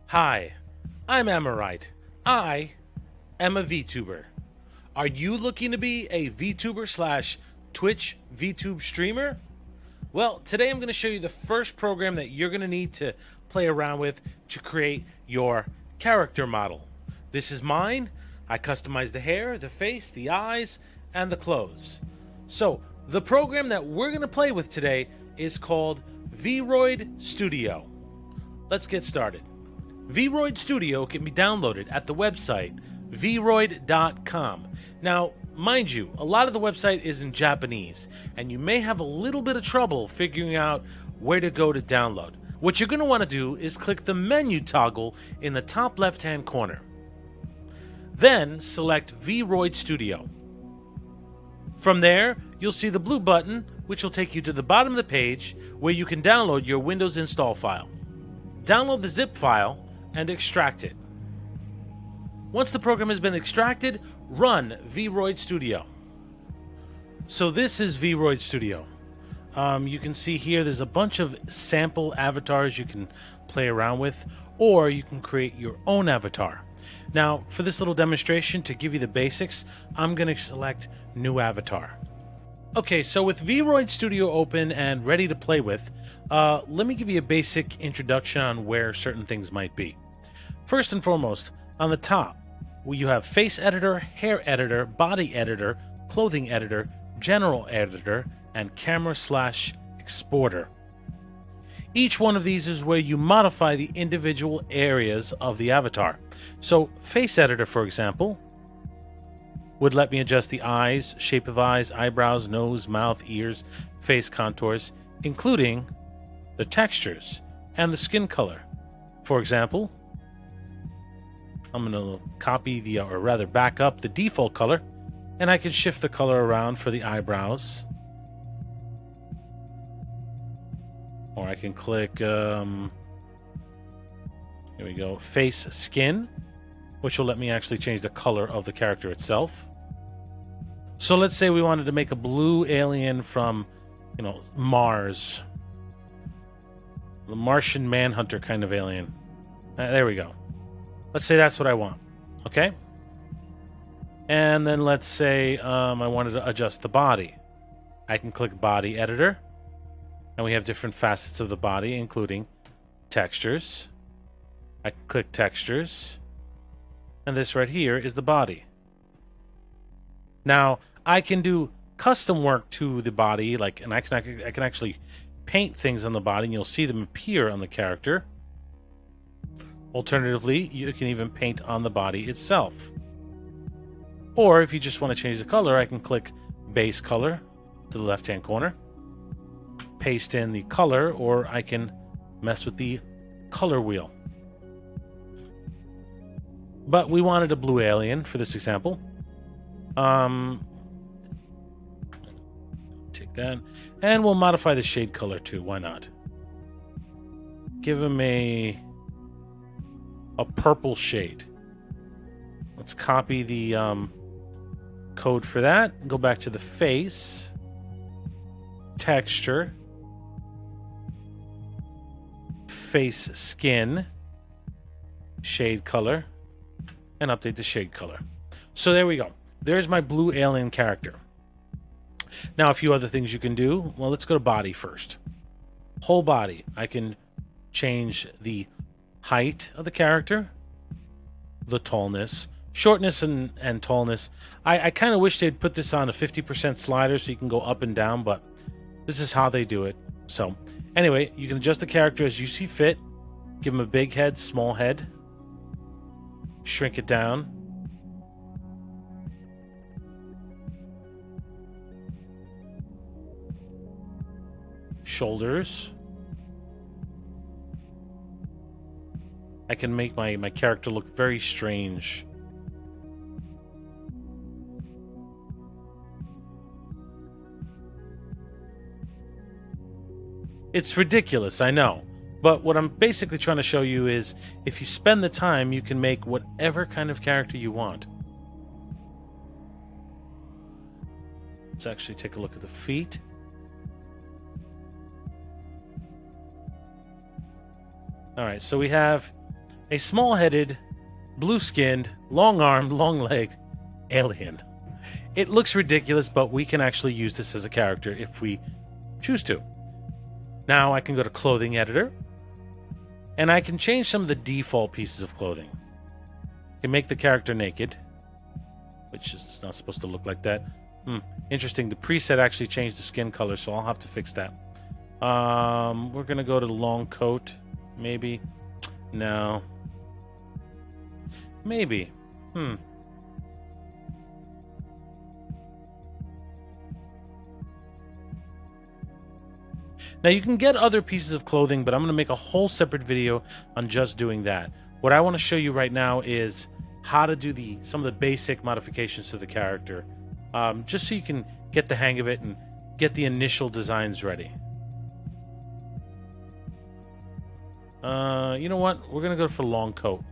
Hi, I'm Amorite. I am a VTuber. Are you looking to be a VTuber slash Twitch VTube streamer? Well, today I'm going to show you the first program that you're going to need to play around with to create your character model. This is mine. I customized the hair, the face, the eyes, and the clothes. So, the program that we're going to play with today is called VRoid Studio. Let's get started. VRoid Studio can be downloaded at the website VRoid.com. Now, mind you, a lot of the website is in Japanese, and you may have a little bit of trouble figuring out where to go to download. What you're going to want to do is click the menu toggle in the top left-hand corner. Then select VRoid Studio. From there, you'll see the blue button, which will take you to the bottom of the page where you can download your Windows install file. Download the zip file and extract it. Once the program has been extracted, run VRoid Studio. So this is VRoid Studio. You can see here there's a bunch of sample avatars you can play around with, or you can create your own avatar. Now, for this little demonstration, to give you the basics, I'm going to select New Avatar. Okay, so with VRoid Studio open and ready to play with, let me give you a basic introduction on where certain things might be. First and foremost, on the top, you have Face Editor, Hair Editor, Body Editor, Clothing Editor, General Editor, and Camera/Exporter. Each one of these is where you modify the individual areas of the avatar. So, Face Editor, for example, would let me adjust the eyes, shape of eyes, eyebrows, nose, mouth, ears, face contours, including the textures and the skin color. For example, I'm going to copy or rather back up the default color, and I can shift the color around for the eyebrows. Or I can click, here we go, face skin, which will let me actually change the color of the character itself. So let's say we wanted to make a blue alien from, Mars. The Martian Manhunter kind of alien. There we go. Let's say that's what I want. Okay? And then let's say I wanted to adjust the body. I can click Body Editor. And we have different facets of the body, including textures. I can click Textures. And this right here is the body. Now, I can do custom work to the body, and I can actually paint things on the body, and you'll see them appear on the character. Alternatively, you can even paint on the body itself. Or if you just want to change the color, I can click Base Color to the left-hand corner, paste in the color, or I can mess with the color wheel. But we wanted a blue alien for this example. Take that, and we'll modify the shade color too. Why not? Give him a purple shade. Let's copy the code for that. Go back to the face, texture, face skin, shade color, and update the shade color. So there we go. There's my blue alien character. Now, a few other things you can do. Well, let's go to body first. Whole body. I can change the height of the character, the tallness, shortness, and tallness. I kind of wish they'd put this on a 50% slider so you can go up and down, but this is how they do it. So, anyway, you can adjust the character as you see fit. Give him a big head, small head. Shrink it down. Shoulders. I can make my character look very strange. It's ridiculous, I know. But what I'm basically trying to show you is if you spend the time, you can make whatever kind of character you want. Let's actually take a look at the feet. All right, so we have a small-headed, blue-skinned, long-armed, long-legged alien. It looks ridiculous, but we can actually use this as a character if we choose to. Now I can go to Clothing Editor, and I can change some of the default pieces of clothing. I can make the character naked, which is not supposed to look like that. Interesting. The preset actually changed the skin color, so I'll have to fix that. We're going to go to long coat, maybe. No. Maybe. Now you can get other pieces of clothing, but I'm going to make a whole separate video on just doing that. What I want to show you right now is how to do some of the basic modifications to the character, just so you can get the hang of it and get the initial designs ready. You know what? We're going to go for long coat,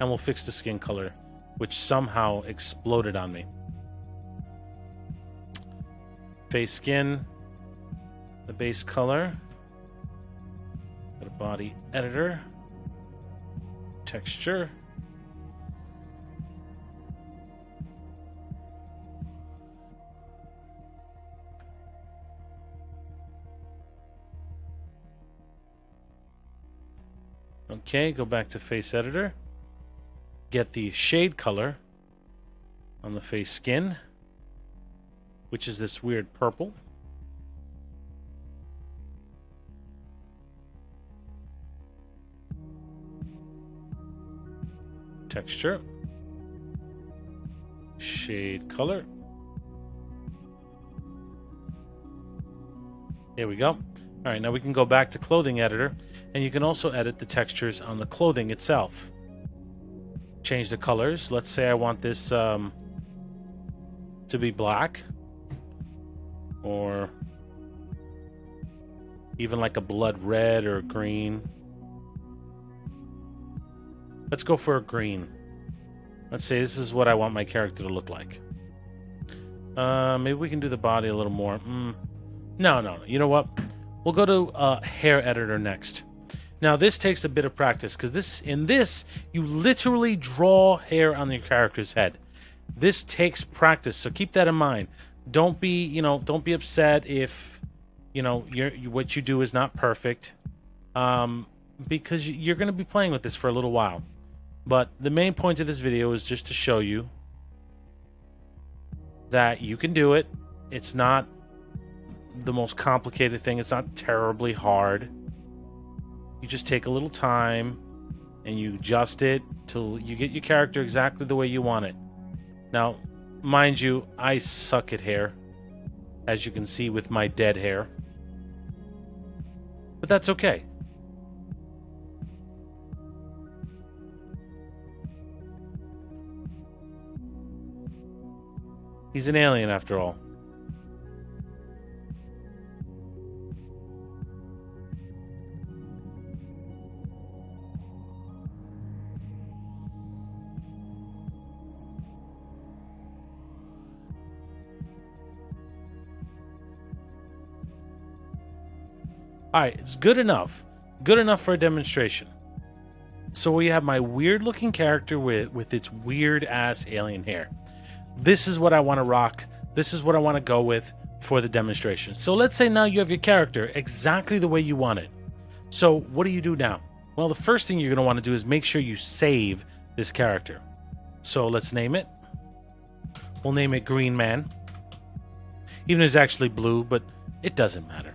and we'll fix the skin color, which somehow exploded on me. Face skin. The base color. Go to body editor. Texture. Okay, go back to face editor. Get the shade color on the face skin, which is this weird purple. Texture, shade color. There we go. All right, now we can go back to clothing editor, and you can also edit the textures on the clothing itself. Change the colors. Let's say I want this to be black, or even like a blood red or green. Let's go for a green. Let's say this is what I want my character to look like. Maybe we can do the body a little more. No. You know what? We'll go to hair editor next. Now this takes a bit of practice, because in this you literally draw hair on your character's head. This takes practice, so keep that in mind. Don't be upset if what you do is not perfect, because you're going to be playing with this for a little while. But the main point of this video is just to show you that you can do it. It's not the most complicated thing. It's not terribly hard. You just take a little time and you adjust it till you get your character exactly the way you want it. Now, mind you, I suck at hair, as you can see with my dead hair. But that's okay. He's an alien after all. Alright, it's good enough. Good enough for a demonstration. So we have my weird looking character with its weird ass alien hair. This is what I want to rock. This is what I want to go with for the demonstration. So let's say now you have your character exactly the way you want it. So what do you do now? Well, the first thing you're going to want to do is make sure you save this character. So let's name it. We'll name it Green Man. Even though it's actually blue, but it doesn't matter.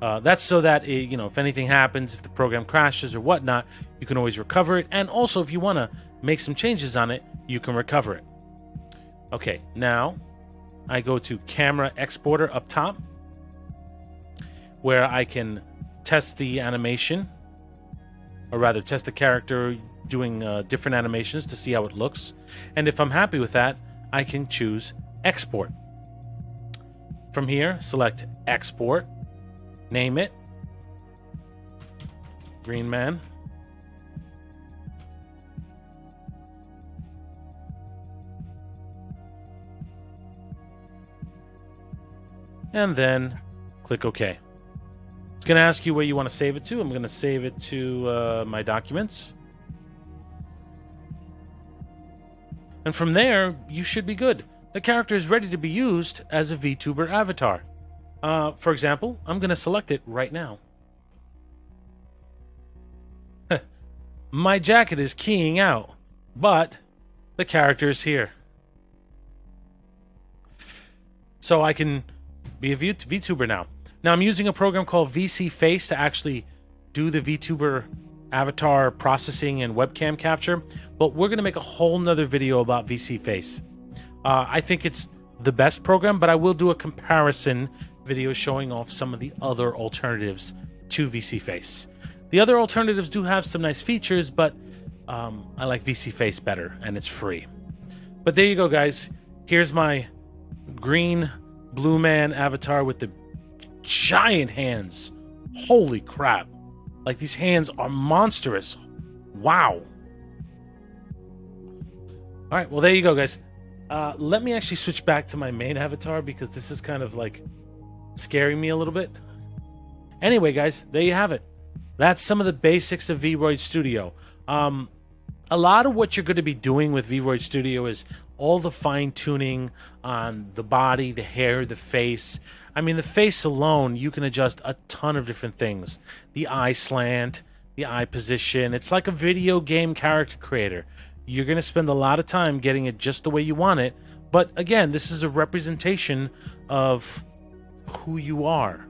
That's so that, if anything happens, if the program crashes or whatnot, you can always recover it. And also, if you want to make some changes on it, you can recover it. Okay, now I go to Camera Exporter up top, where I can test the animation, or rather test the character doing different animations to see how it looks. And if I'm happy with that, I can choose Export. From here, select Export. Name it Green Man. And then click OK. It's going to ask you where you want to save it to. I'm going to save it to my documents. And from there, you should be good. The character is ready to be used as a VTuber avatar. For example, I'm going to select it right now. My jacket is keying out, but the character is here. So I can be a VTuber now. Now I'm using a program called VC Face to actually do the VTuber avatar processing and webcam capture, but we're going to make a whole nother video about VC Face. I think it's the best program, but I will do a comparison video showing off some of the other alternatives to VC Face. The other alternatives do have some nice features, but I like VC Face better, and it's free. But there you go, guys. Here's my green blue man avatar with the giant hands. Holy crap. Like, these hands are monstrous. Wow. All right, well, there you go, guys. Let me actually switch back to my main avatar because this is kind of like scaring me a little bit. Anyway, guys, there you have it. That's some of the basics of VRoid Studio. A lot of what you're going to be doing with VRoid Studio is all the fine-tuning on the body, the hair, the face. I mean, the face alone, you can adjust a ton of different things. The eye slant, the eye position. It's like a video game character creator. You're going to spend a lot of time getting it just the way you want it. But again, this is a representation of who you are.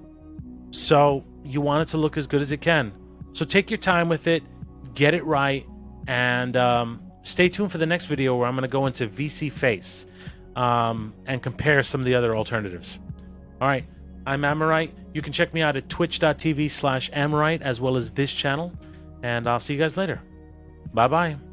So you want it to look as good as it can. So take your time with it, get it right, and stay tuned for the next video where I'm going to go into VC Face and compare some of the other alternatives. All right, I'm Amorite. You can check me out at twitch.tv/Amorite as well as this channel. And I'll see you guys later. Bye-bye.